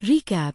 Recap.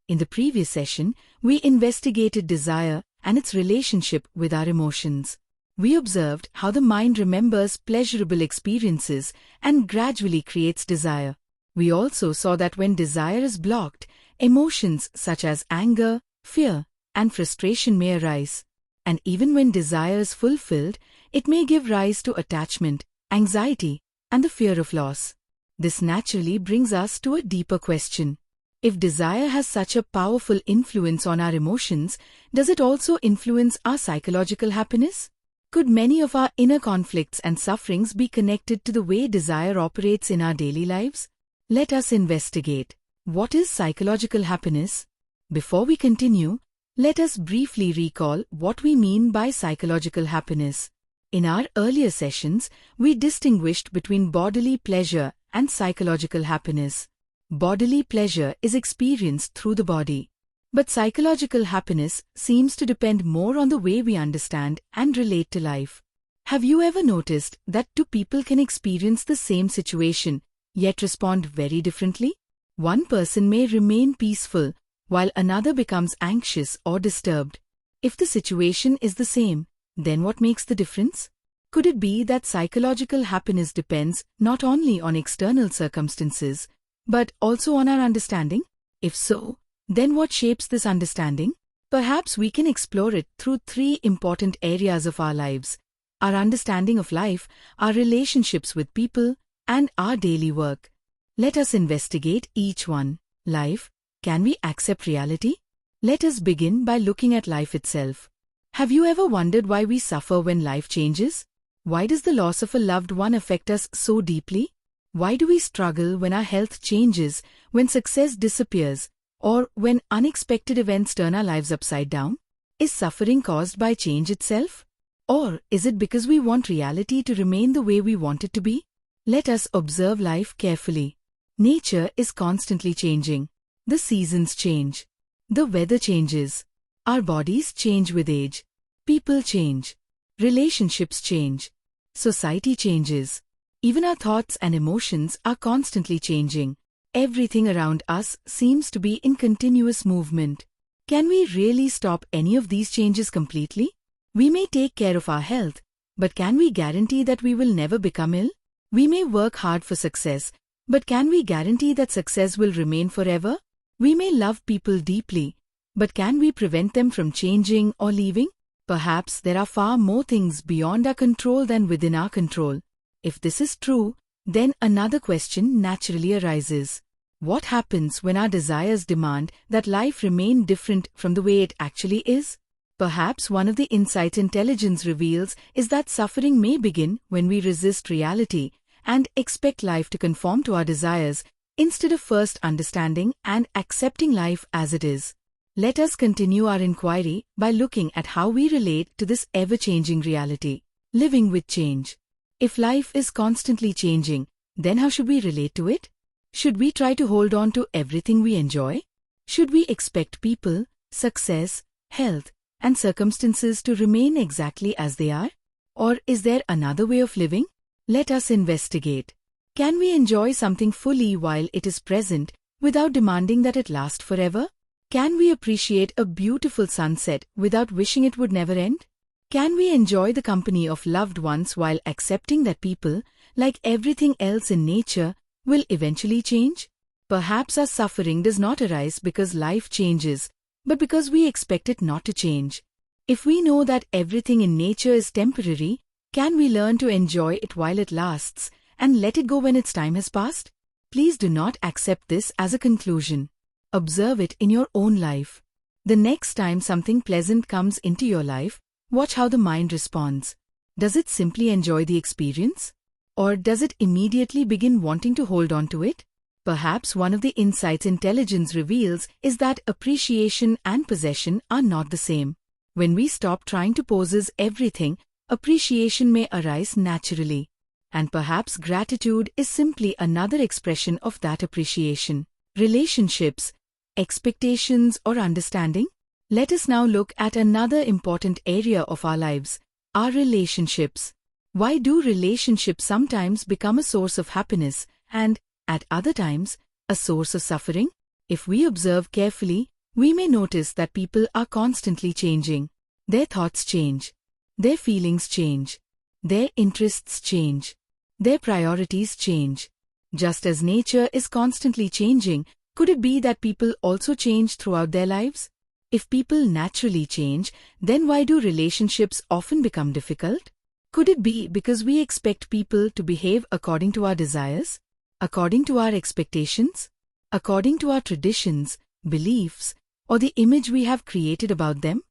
In the previous session, we investigated desire and its relationship with our emotions. We observed how the mind remembers pleasurable experiences and gradually creates desire. We also saw that when desire is blocked, emotions such as anger, fear, and frustration may arise. And even when desire is fulfilled, it may give rise to attachment, anxiety, and the fear of loss. This naturally brings us to a deeper question. If desire has such a powerful influence on our emotions, does it also influence our psychological happiness? Could many of our inner conflicts and sufferings be connected to the way desire operates in our daily lives? Let us investigate. What is psychological happiness? Before we continue, let us briefly recall what we mean by psychological happiness. In our earlier sessions, we distinguished between bodily pleasure and psychological happiness. Bodily pleasure is experienced through the body. But psychological happiness seems to depend more on the way we understand and relate to life. Have you ever noticed that two people can experience the same situation, yet respond very differently? One person may remain peaceful, while another becomes anxious or disturbed. If the situation is the same, then what makes the difference? Could it be that psychological happiness depends not only on external circumstances, but also on our understanding? If so, then what shapes this understanding? Perhaps we can explore it through three important areas of our lives: our understanding of life, our relationships with people, and our daily work. Let us investigate each one. Life. Can we accept reality? Let us begin by looking at life itself. Have you ever wondered why we suffer when life changes? Why does the loss of a loved one affect us so deeply? Why do we struggle when our health changes, when success disappears, or when unexpected events turn our lives upside down? Is suffering caused by change itself? Or is it because we want reality to remain the way we want it to be? Let us observe life carefully. Nature is constantly changing. The seasons change. The weather changes. Our bodies change with age. People change. Relationships change. Society changes. Even our thoughts and emotions are constantly changing. Everything around us seems to be in continuous movement. Can we really stop any of these changes completely? We may take care of our health, but can we guarantee that we will never become ill? We may work hard for success, but can we guarantee that success will remain forever? We may love people deeply, but can we prevent them from changing or leaving? Perhaps there are far more things beyond our control than within our control. If this is true, then another question naturally arises. What happens when our desires demand that life remain different from the way it actually is? Perhaps one of the insights intelligence reveals is that suffering may begin when we resist reality and expect life to conform to our desires, instead of first understanding and accepting life as it is. Let us continue our inquiry by looking at how we relate to this ever-changing reality. Living with change. If life is constantly changing, then how should we relate to it? Should we try to hold on to everything we enjoy? Should we expect people, success, health, and circumstances to remain exactly as they are? Or is there another way of living? Let us investigate. Can we enjoy something fully while it is present without demanding that it last forever? Can we appreciate a beautiful sunset without wishing it would never end? Can we enjoy the company of loved ones while accepting that people, like everything else in nature, will eventually change? Perhaps our suffering does not arise because life changes, but because we expect it not to change. If we know that everything in nature is temporary, can we learn to enjoy it while it lasts and let it go when its time has passed? Please do not accept this as a conclusion. Observe it in your own life. The next time something pleasant comes into your life, watch how the mind responds. Does it simply enjoy the experience? Or does it immediately begin wanting to hold on to it? Perhaps one of the insights intelligence reveals is that appreciation and possession are not the same. When we stop trying to possess everything, appreciation may arise naturally. And perhaps gratitude is simply another expression of that appreciation. Relationships, expectations, or understanding? Let us now look at another important area of our lives, our relationships. Why do relationships sometimes become a source of happiness and, at other times, a source of suffering? If we observe carefully, we may notice that people are constantly changing. Their thoughts change. Their feelings change. Their interests change. Their priorities change. Just as nature is constantly changing, could it be that people also change throughout their lives? If people naturally change, then why do relationships often become difficult? Could it be because we expect people to behave according to our desires, according to our expectations, according to our traditions, beliefs, or the image we have created about them?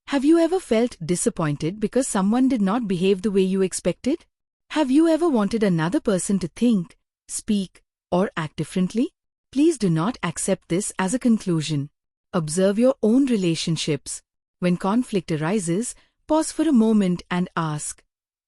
Have you ever felt disappointed because someone did not behave the way you expected? Have you ever wanted another person to think, speak, or act differently? Please do not accept this as a conclusion. Observe your own relationships. When conflict arises, pause for a moment and ask,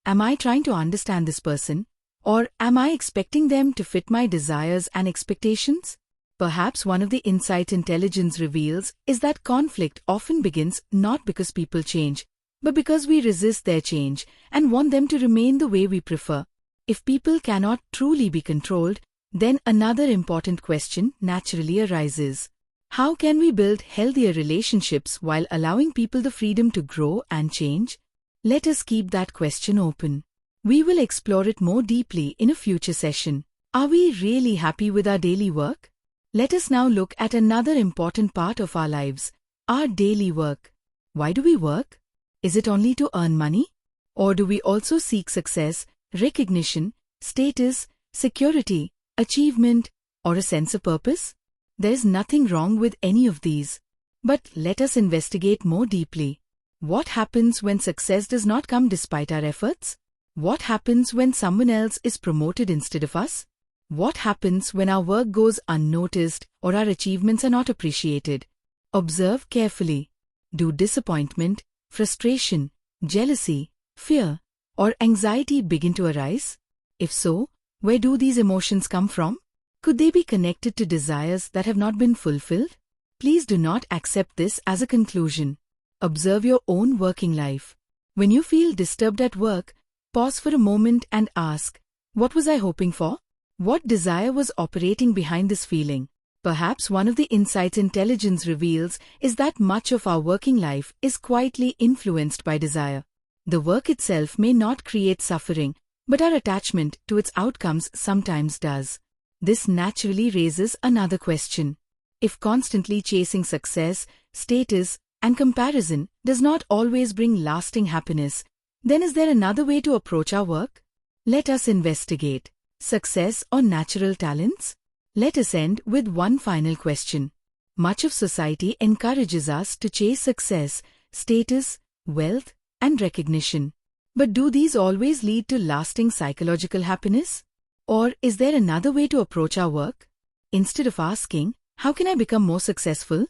am I trying to understand this person, or am I expecting them to fit my desires and expectations? Perhaps one of the insights intelligence reveals is that conflict often begins not because people change, but because we resist their change and want them to remain the way we prefer. If people cannot truly be controlled, then another important question naturally arises. How can we build healthier relationships while allowing people the freedom to grow and change? Let us keep that question open. We will explore it more deeply in a future session. Are we really happy with our daily work? Let us now look at another important part of our lives, our daily work. Why do we work? Is it only to earn money? Or do we also seek success, recognition, status, security, achievement, or a sense of purpose? There's nothing wrong with any of these. But let us investigate more deeply. What happens when success does not come despite our efforts? What happens when someone else is promoted instead of us? What happens when our work goes unnoticed or our achievements are not appreciated? Observe carefully. Do disappointment, frustration, jealousy, fear, or anxiety begin to arise? If so, where do these emotions come from? Could they be connected to desires that have not been fulfilled? Please do not accept this as a conclusion. Observe your own working life. When you feel disturbed at work, pause for a moment and ask, what was I hoping for? What desire was operating behind this feeling? Perhaps one of the insights intelligence reveals is that much of our working life is quietly influenced by desire. The work itself may not create suffering, but our attachment to its outcomes sometimes does. This naturally raises another question. If constantly chasing success, status, and comparison does not always bring lasting happiness, then is there another way to approach our work? Let us investigate. Success or natural talents? Let us end with one final question. Much of society encourages us to chase success, status, wealth, and recognition. But do these always lead to lasting psychological happiness? Or is there another way to approach our work? Instead of asking, how can I become more successful?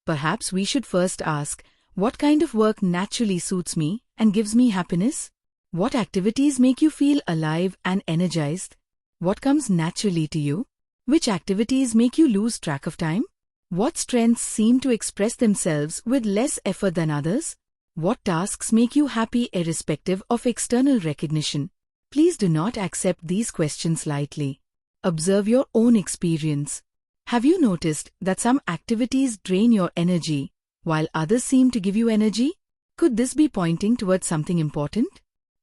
Perhaps we should first ask, what kind of work naturally suits me and gives me happiness? What activities make you feel alive and energized? What comes naturally to you? Which activities make you lose track of time? What strengths seem to express themselves with less effort than others? What tasks make you happy irrespective of external recognition? Please do not accept these questions lightly. Observe your own experience. Have you noticed that some activities drain your energy, while others seem to give you energy? Could this be pointing towards something important?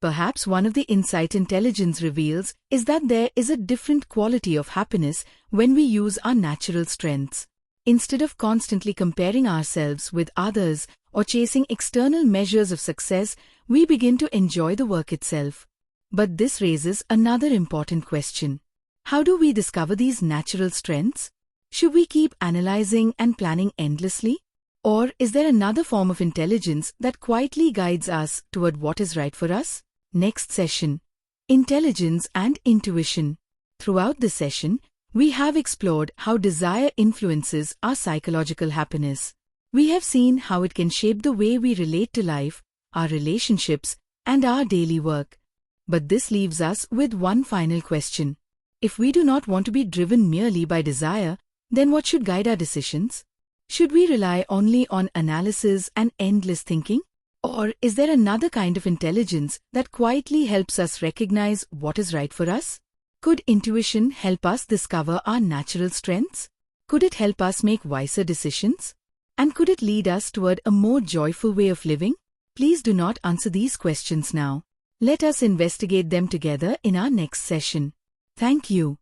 Perhaps one of the insights intelligence reveals is that there is a different quality of happiness when we use our natural strengths. Instead of constantly comparing ourselves with others or chasing external measures of success, we begin to enjoy the work itself. But this raises another important question. How do we discover these natural strengths? Should we keep analyzing and planning endlessly? Or is there another form of intelligence that quietly guides us toward what is right for us? Next session. Intelligence and intuition. Throughout this session, we have explored how desire influences our psychological happiness. We have seen how it can shape the way we relate to life, our relationships, and our daily work. But this leaves us with one final question. If we do not want to be driven merely by desire, then what should guide our decisions? Should we rely only on analysis and endless thinking? Or is there another kind of intelligence that quietly helps us recognize what is right for us? Could intuition help us discover our natural strengths? Could it help us make wiser decisions? And could it lead us toward a more joyful way of living? Please do not answer these questions now. Let us investigate them together in our next session. Thank you.